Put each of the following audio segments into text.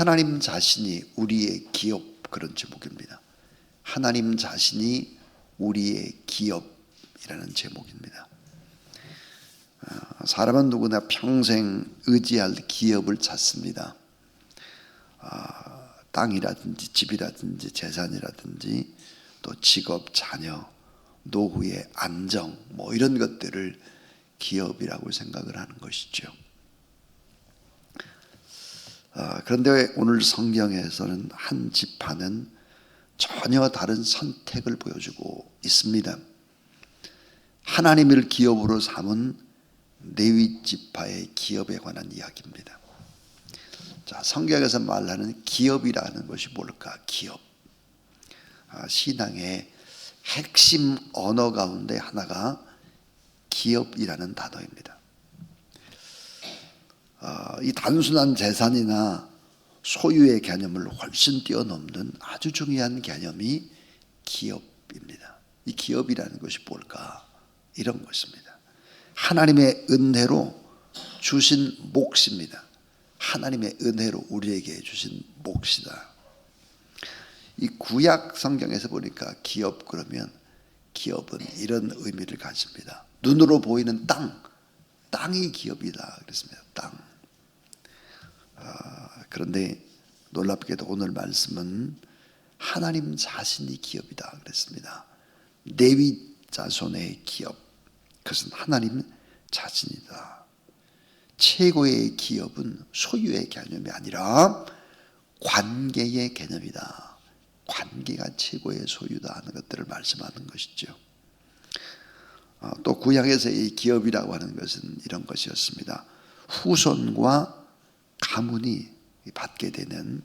하나님 자신이 우리의 기업, 그런 제목입니다. 하나님 자신이 우리의 기업이라는 제목입니다. 사람은 누구나 평생 의지할 기업을 찾습니다. 땅이라든지 집이라든지 재산이라든지 또 직업, 자녀, 노후의 안정, 이런 것들을 기업이라고 생각을 하는 것이죠. 그런데 오늘 성경에서는 한 지파는 전혀 다른 선택을 보여주고 있습니다. 하나님을 기업으로 삼은 레위 지파의 기업에 관한 이야기입니다. 자, 성경에서 말하는 기업이라는 것이 뭘까? 기업. 신앙의 핵심 언어 가운데 하나가 기업이라는 단어입니다. 이 단순한 재산이나 소유의 개념을 훨씬 뛰어넘는 아주 중요한 개념이 기업입니다. 이 기업이라는 것이 뭘까? 이런 것입니다. 하나님의 은혜로 주신 몫입니다. 하나님의 은혜로 우리에게 주신 몫이다. 이 구약 성경에서 보니까 기업 그러면 기업은 이런 의미를 가집니다. 눈으로 보이는 땅이 기업이다 그랬습니다. 땅. 그런데 놀랍게도 오늘 말씀은 하나님 자신이 기업이다 그랬습니다. 레위 자손의 기업, 그것은 하나님 자신이다. 최고의 기업은 소유의 개념이 아니라 관계의 개념이다. 관계가 최고의 소유다 하는 것들을 말씀하는 것이죠. 또 구약에서의 기업이라고 하는 것은 이런 것이었습니다. 후손과 가문이 받게 되는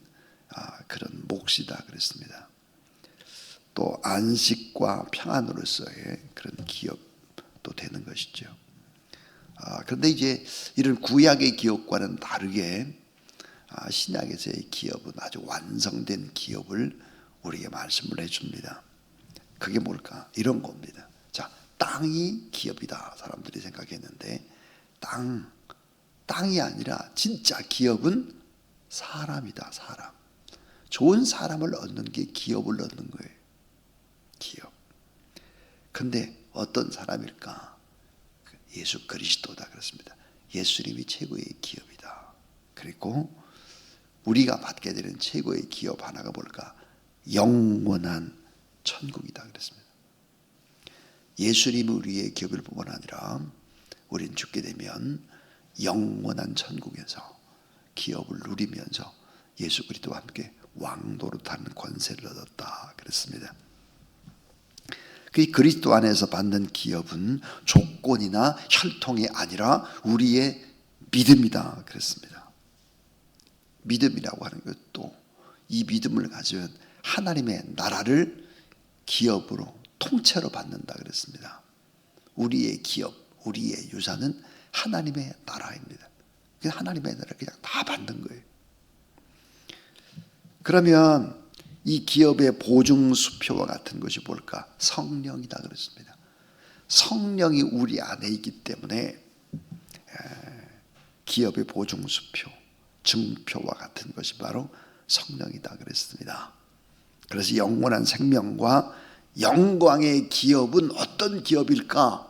그런 몫이다 그랬습니다. 또 안식과 평안으로서의 그런 기업도 되는 것이죠. 그런데 이제 이런 구약의 기업과는 다르게 신약에서의 기업은 아주 완성된 기업을 우리에게 말씀을 해줍니다. 그게 뭘까? 이런 겁니다. 자, 땅이 기업이다 사람들이 생각했는데 땅이 아니라 진짜 기업은 사람이다. 사람. 좋은 사람을 얻는 게 기업을 얻는 거예요. 기업. 근데 어떤 사람일까? 예수 그리스도다 그렇습니다. 예수님이 최고의 기업이다. 그리고 우리가 받게 되는 최고의 기업 하나가 뭘까? 영원한 천국이다 그랬습니다. 예수님이 우리의 기업일 뿐만 아니라 우리는 죽게 되면 영원한 천국에서 기업을 누리면서 예수 그리스도와 함께 왕노릇하는 권세를 얻었다 그랬습니다. 그 그리스도 안에서 받는 기업은 조건이나 혈통이 아니라 우리의 믿음이다 그랬습니다. 믿음이라고 하는 것도 이 믿음을 가지면 하나님의 나라를 기업으로 통째로 받는다 그랬습니다. 우리의 기업, 우리의 유산은 하나님의 나라입니다. 하나님의 나라를 그냥 다 받는 거예요. 그러면 이 기업의 보증수표와 같은 것이 뭘까? 성령이다 그랬습니다. 성령이 우리 안에 있기 때문에 기업의 보증수표, 증표와 같은 것이 바로 성령이다 그랬습니다. 그래서 영원한 생명과 영광의 기업은 어떤 기업일까?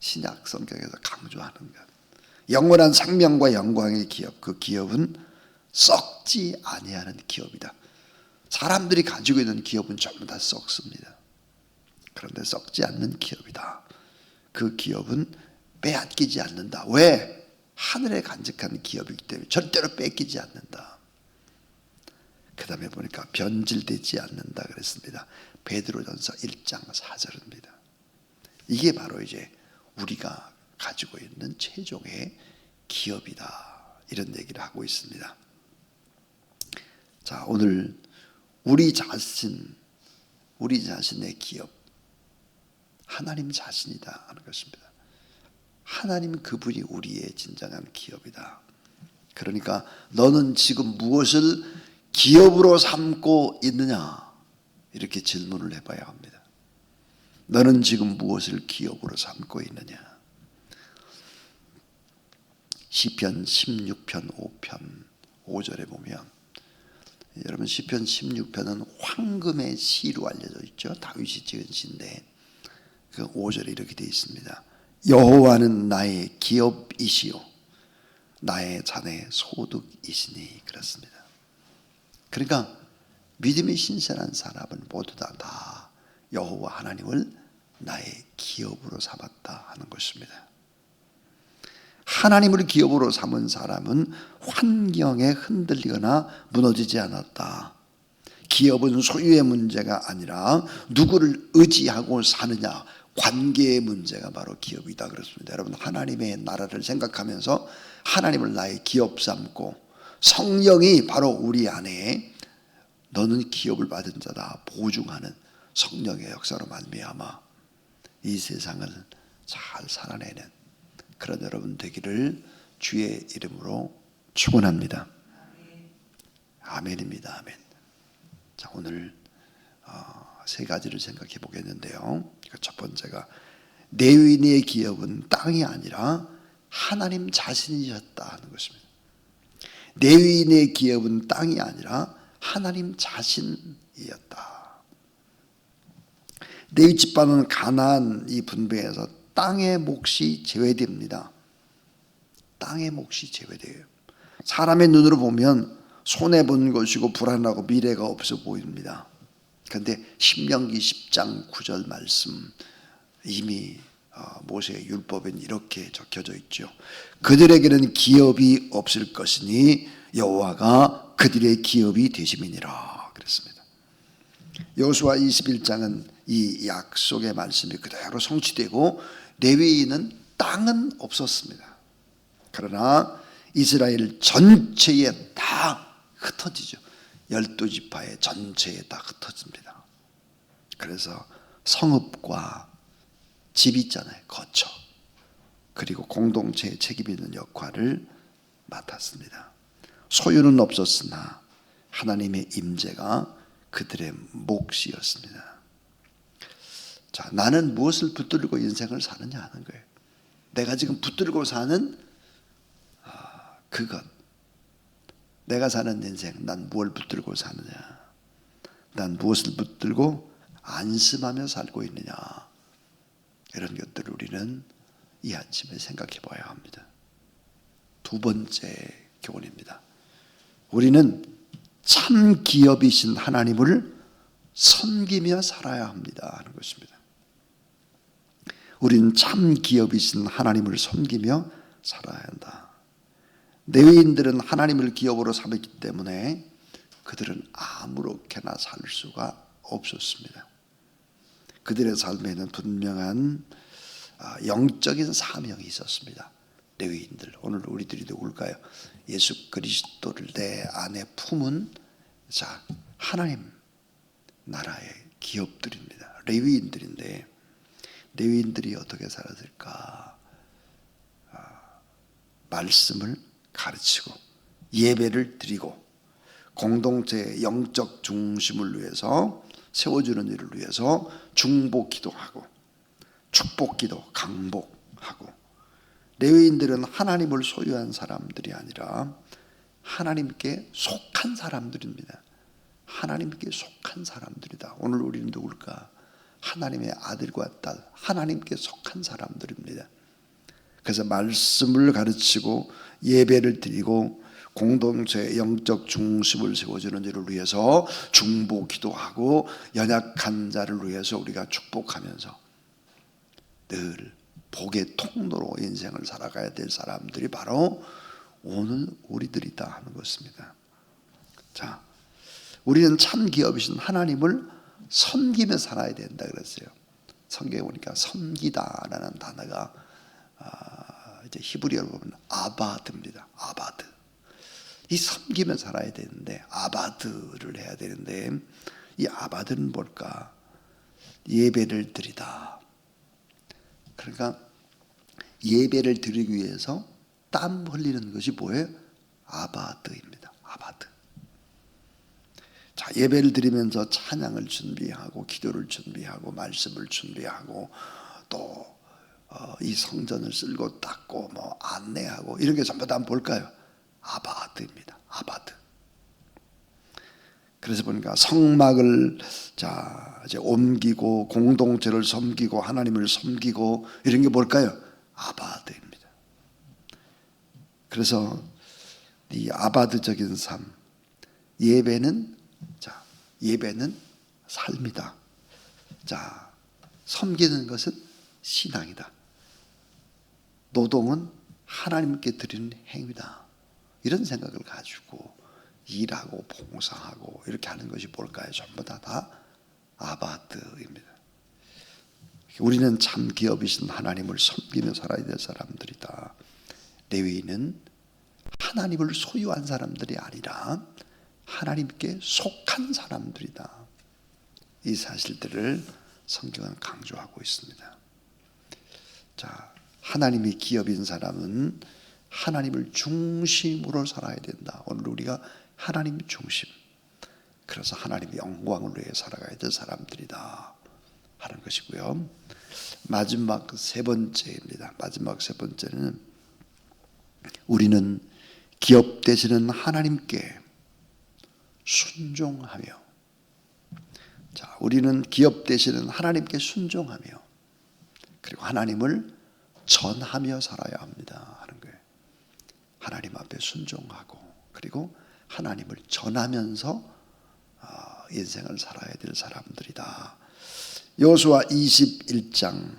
신약 성경에서 강조하는 것. 영원한 생명과 영광의 기업, 그 기업은 썩지 아니하는 기업이다. 사람들이 가지고 있는 기업은 전부 다 썩습니다. 그런데 썩지 않는 기업이다. 그 기업은 빼앗기지 않는다. 왜? 하늘에 간직한 기업이기 때문에 절대로 뺏기지 않는다. 그 다음에 보니까 변질되지 않는다 그랬습니다. 베드로전서 1장 4절입니다. 이게 바로 이제 우리가 가지고 있는 최종의 기업이다. 이런 얘기를 하고 있습니다. 자, 오늘 우리 자신의 기업, 하나님 자신이다 하는 것입니다. 하나님 그분이 우리의 진정한 기업이다. 그러니까 너는 지금 무엇을 기업으로 삼고 있느냐? 이렇게 질문을 해봐야 합니다. 너는 지금 무엇을 기업으로 삼고 있느냐? 시편 16편 5편 5절에 보면, 여러분 시편 16편은 황금의 시로 알려져 있죠. 다윗이 지은 시인데 그 5절에 이렇게 되어 있습니다. 여호와는 나의 기업이시요 나의 자네 소득이시니. 그렇습니다. 그러니까 믿음이 신실한 사람은 모두 다 여호와 하나님을 나의 기업으로 삼았다 하는 것입니다. 하나님을 기업으로 삼은 사람은 환경에 흔들리거나 무너지지 않았다. 기업은 소유의 문제가 아니라 누구를 의지하고 사느냐, 관계의 문제가 바로 기업이다 그렇습니다. 여러분 하나님의 나라를 생각하면서 하나님을 나의 기업 삼고 성령이 바로 우리 안에 너는 기업을 받은 자다 보증하는 성령의 역사로 말미암아 이 세상을 잘 살아내는 그런 여러분 되기를 주의 이름으로 축원합니다. 아멘입니다. 아멘. 자, 오늘 세 가지를 생각해 보겠는데요. 첫 번째가 레위인의 기업은 땅이 아니라 하나님 자신이셨다 하는 것입니다. 레위인의 기업은 땅이 아니라 하나님 자신이었다. 레위 집안은 가나안 이 분배에서 땅의 몫이 제외됩니다. 땅의 몫이 제외돼요. 사람의 눈으로 보면 손해본 것이고 불안하고 미래가 없어 보입니다. 그런데 신명기 10장 9절 말씀 이미 모세의 율법엔 이렇게 적혀져 있죠. 그들에게는 기업이 없을 것이니 여호와가 그들의 기업이 되심이니라 그랬습니다. 여호수아 21장은 이 약속의 말씀이 그대로 성취되고 레위인은 땅은 없었습니다. 그러나 이스라엘 전체에 다 흩어지죠. 12지파의 전체에 다 흩어집니다. 그래서 성읍과 집 있잖아요. 거처. 그리고 공동체의 책임 있는 역할을 맡았습니다. 소유는 없었으나 하나님의 임재가 그들의 몫이었습니다. 자, 나는 무엇을 붙들고 인생을 사느냐 하는 거예요. 내가 지금 붙들고 사는 그것. 내가 사는 인생, 난 무엇을 붙들고 사느냐? 난 무엇을 붙들고 안심하며 살고 있느냐? 이런 것들을 우리는 이 아침에 생각해 봐야 합니다. 두 번째 교훈입니다. 우리는 참 기업이신 하나님을 섬기며 살아야 합니다 하는 것입니다. 우리는 참 기업이신 하나님을 섬기며 살아야 한다. 레위인들은 하나님을 기업으로 삼았기 때문에 그들은 아무렇게나 살 수가 없었습니다. 그들의 삶에는 분명한 영적인 사명이 있었습니다. 레위인들, 오늘 우리들이 누굴까요? 예수 그리스도를 내 안에 품은 자 하나님 나라의 기업들입니다. 레위인들인데 레위인들이 어떻게 살았을까? 말씀을 가르치고 예배를 드리고 공동체의 영적 중심을 위해서 세워주는 일을 위해서 중보기도하고 축복기도 강복하고 레위인들은 하나님을 소유한 사람들이 아니라 하나님께 속한 사람들입니다. 하나님께 속한 사람들이다. 오늘 우리는 누굴까? 하나님의 아들과 딸, 하나님께 속한 사람들입니다. 그래서 말씀을 가르치고 예배를 드리고 공동체의 영적 중심을 세워주는 일을 위해서 중보 기도하고 연약한 자를 위해서 우리가 축복하면서 늘 복의 통로로 인생을 살아가야 될 사람들이 바로 오늘 우리들이다 하는 것입니다. 자, 우리는 참 기업이신 하나님을 섬기며 살아야 된다 그랬어요. 성경에 보니까 섬기다라는 단어가 이제 히브리어로 보면 아바드입니다. 아바드. 이 섬기며 살아야 되는데 아바드를 해야 되는데 이 아바드는 뭘까? 예배를 드리다. 그러니까 예배를 드리기 위해서 땀 흘리는 것이 뭐예요? 아바드입니다. 아바드. 자, 예배를 드리면서 찬양을 준비하고 기도를 준비하고 말씀을 준비하고 또 이 성전을 쓸고 닦고 뭐 안내하고 이런 게 전부 다 볼까요? 아바드입니다. 아바드. 그래서 보니까 성막을 이제 옮기고 공동체를 섬기고 하나님을 섬기고 이런 게 뭘까요? 아바드입니다. 그래서 이 아바드적인 삶, 예배는 삶이다. 섬기는 것은 신앙이다. 노동은 하나님께 드리는 행위다. 이런 생각을 가지고 일하고 봉사하고 이렇게 하는 것이 뭘까요? 전부 다 아바드입니다. 우리는 참 기업이신 하나님을 섬기며 살아야 될 사람들이다. 레위인은 하나님을 소유한 사람들이 아니라 하나님께 속한 사람들이다. 이 사실들을 성경은 강조하고 있습니다. 하나님이 기업인 사람은 하나님을 중심으로 살아야 된다. 오늘 우리가 하나님 중심, 그래서 하나님의 영광을 위해 살아가야 될 사람들이다 하는 것이고요. 마지막 세 번째입니다. 마지막 세 번째는 우리는 기업 되시는 하나님께 순종하며, 우리는 기업 되시는 하나님께 순종하며, 그리고 하나님을 전하며 살아야 합니다 하는 거예요. 하나님 앞에 순종하고 그리고 하나님을 전하면서 인생을 살아야 될 사람들이다. 여호수아 21장,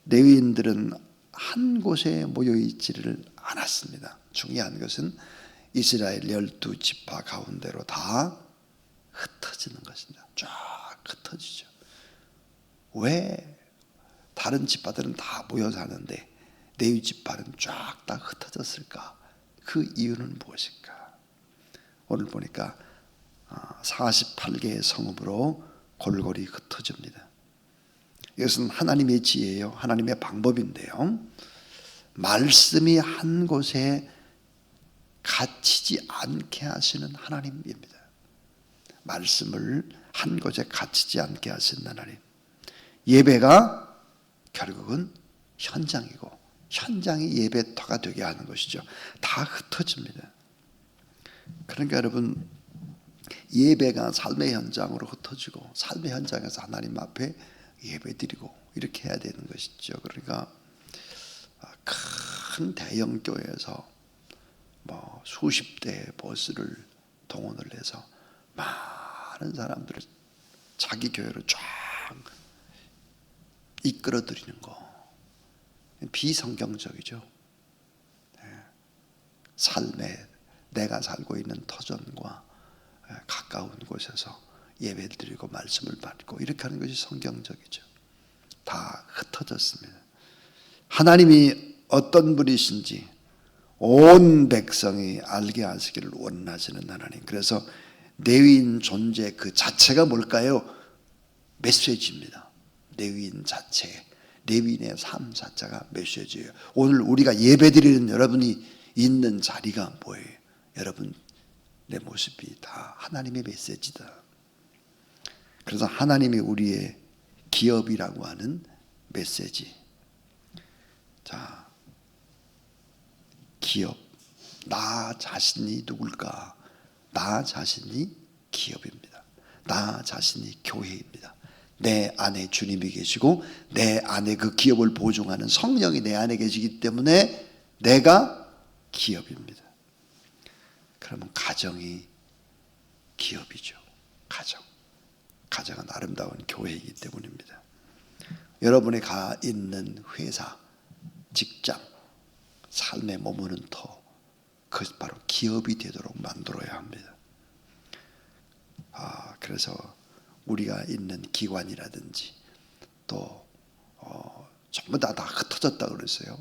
레위인들은 한 곳에 모여 있지를 않았습니다. 중요한 것은 이스라엘 12지파 가운데로 다 흩어지는 것입니다. 쫙 흩어지죠. 왜 다른 지파들은 다 모여 사는데 레위 지파는 쫙 다 흩어졌을까? 그 이유는 무엇일까? 오늘 보니까 48개의 성읍으로 골고루 흩어집니다. 이것은 하나님의 지혜예요. 하나님의 방법인데요. 말씀이 한 곳에 갇히지 않게 하시는 하나님입니다. 말씀을 한 곳에 갇히지 않게 하시는 하나님. 예배가 결국은 현장이고 현장이 예배터가 되게 하는 것이죠. 다 흩어집니다. 그러니까 여러분, 예배가 삶의 현장으로 흩어지고 삶의 현장에서 하나님 앞에 예배드리고 이렇게 해야 되는 것이죠. 그러니까 큰 대형 교회에서 수십 대의 버스를 동원을 해서 많은 사람들을 자기 교회로 쫙 이끌어들이는 거 비성경적이죠. 삶에 내가 살고 있는 터전과 가까운 곳에서 예배를 드리고 말씀을 받고 이렇게 하는 것이 성경적이죠. 다 흩어졌습니다. 하나님이 어떤 분이신지 온 백성이 알게 하시기를 원하시는 하나님. 그래서 레위인 존재 그 자체가 뭘까요? 메시지입니다. 레위인 자체, 레위인의 삶 자체가 메시지예요. 오늘 우리가 예배드리는 여러분이 있는 자리가 뭐예요? 여러분 내 모습이 다 하나님의 메시지다. 그래서 하나님이 우리의 기업이라고 하는 메시지. 기업. 나 자신이 누굴까? 나 자신이 기업입니다. 나 자신이 교회입니다. 내 안에 주님이 계시고 내 안에 그 기업을 보증하는 성령이 내 안에 계시기 때문에 내가 기업입니다. 그러면 가정이 기업이죠. 가정은 아름다운 교회이기 때문입니다. 여러분이 가 있는 회사, 직장, 삶에 머무는 터, 그것이 바로 기업이 되도록 만들어야 합니다. 그래서 우리가 있는 기관이라든지 또 전부 다 흩어졌다 그랬어요.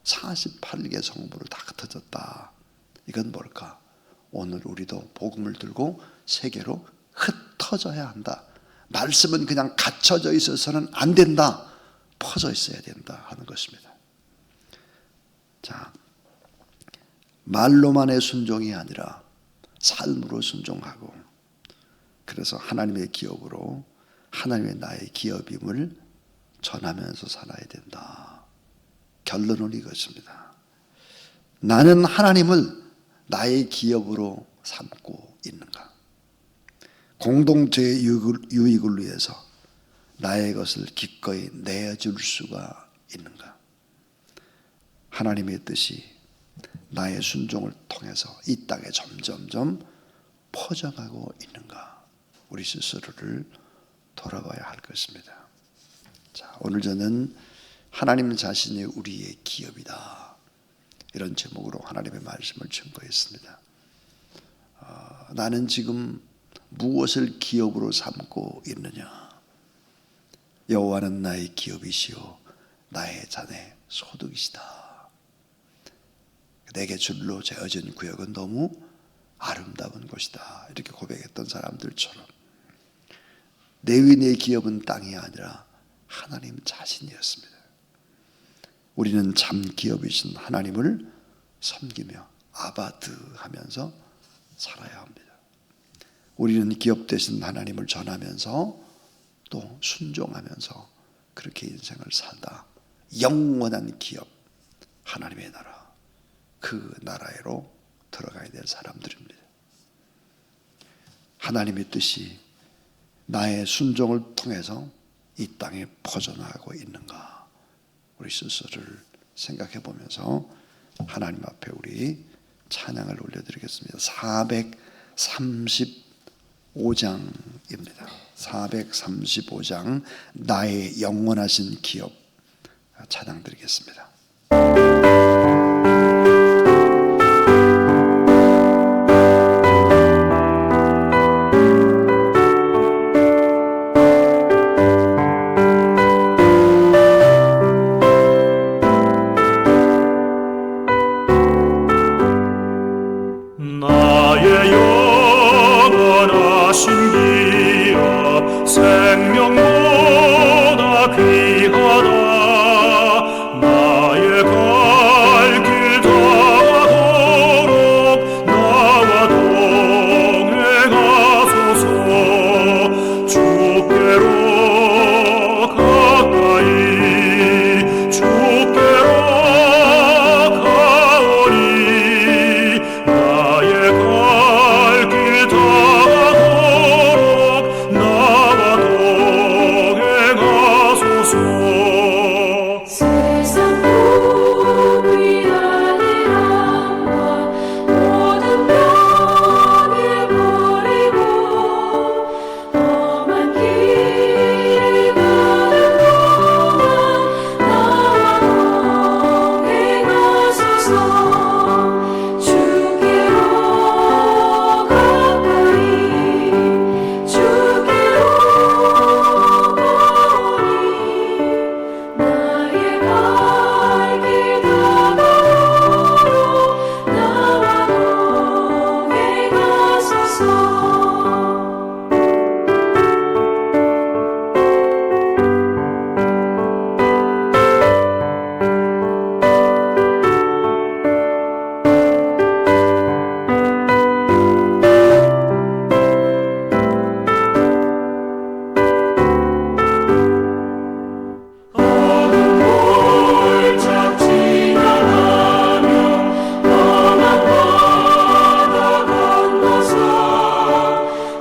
48개 성읍으로 다 흩어졌다. 이건 뭘까? 오늘 우리도 복음을 들고 세계로 흩어져야 한다. 말씀은 그냥 갇혀져 있어서는 안 된다. 퍼져 있어야 된다 하는 것입니다. 말로만의 순종이 아니라 삶으로 순종하고, 그래서 하나님의 기업으로 하나님의 나의 기업임을 전하면서 살아야 된다. 결론은 이것입니다. 나는 하나님을 나의 기업으로 삼고 있는가? 공동체의 유익을 위해서 나의 것을 기꺼이 내줄 수가 있는가? 하나님의 뜻이 나의 순종을 통해서 이 땅에 점점점 퍼져가고 있는가? 우리 스스로를 돌아봐야 할 것입니다. 자, 오늘 저는 하나님 자신이 우리의 기업이다, 이런 제목으로 하나님의 말씀을 증거했습니다. 나는 지금 무엇을 기업으로 삼고 있느냐? 여호와는 나의 기업이시오 나의 자네 소득이시다. 내게 줄로 재어진 구역은 너무 아름다운 곳이다, 이렇게 고백했던 사람들처럼 레위인의 기업은 땅이 아니라 하나님 자신이었습니다. 우리는 참 기업이신 하나님을 섬기며 아바드 하면서 살아야 합니다. 우리는 기업 되신 하나님을 전하면서 또 순종하면서 그렇게 인생을 살다 영원한 기업, 하나님의 나라, 그 나라로 들어가야 될 사람들입니다. 하나님의 뜻이 나의 순종을 통해서 이 땅에 퍼져나가고 있는가? 우리 스스로를 생각해 보면서 하나님 앞에 우리 찬양을 올려드리겠습니다. 435장입니다. 435장 나의 영원하신 기업 찬양 드리겠습니다. 생명보다 귀하다. 나의 갈 길 다가도록 나와 동행하소서. 주께로 가까이 주께로 가오니 나의 갈 길 다가도록 나와 동행하소서. 세상 복이 아니라 모든 병을 버리고 험한 길을 가는 동안 나와 동행하소서. 주께로 가까이 주께로 가오니 나의 갈 길 다가도록 나와 동행하소서. 어둠을 찾지 않으며 험한 바다 건너서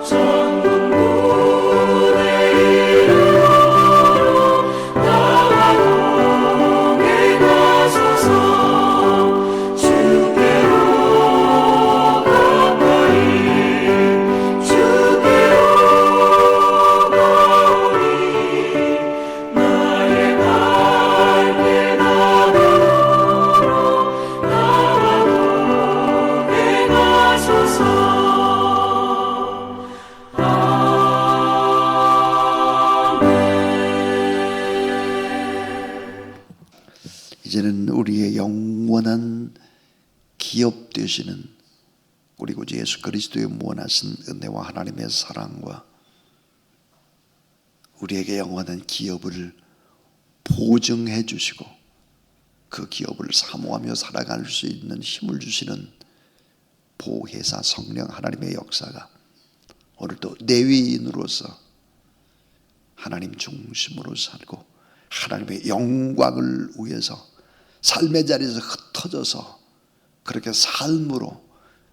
전문군에 이르러 나와 동행하소서. 주께로 가까이 주께로 가오니 나의 갈 길 다가도록 나와 동행하소서. 이제는 우리의 영원한 기업 되시는 우리 구주 예수 그리스도의 무한하신 은혜와 하나님의 사랑과 우리에게 영원한 기업을 보증해 주시고 그 기업을 사모하며 살아갈 수 있는 힘을 주시는 보혜사 성령 하나님의 역사가 오늘도 레위인으로서 하나님 중심으로 살고 하나님의 영광을 위해서 삶의 자리에서 흩어져서 그렇게 삶으로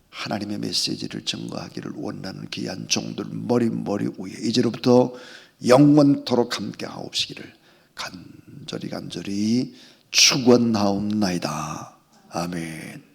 하나님의 메시지를 증거하기를 원하는 귀한 종들 머리 위에 이제로부터 영원토록 함께 하옵시기를 간절히 축원하옵나이다. 아멘.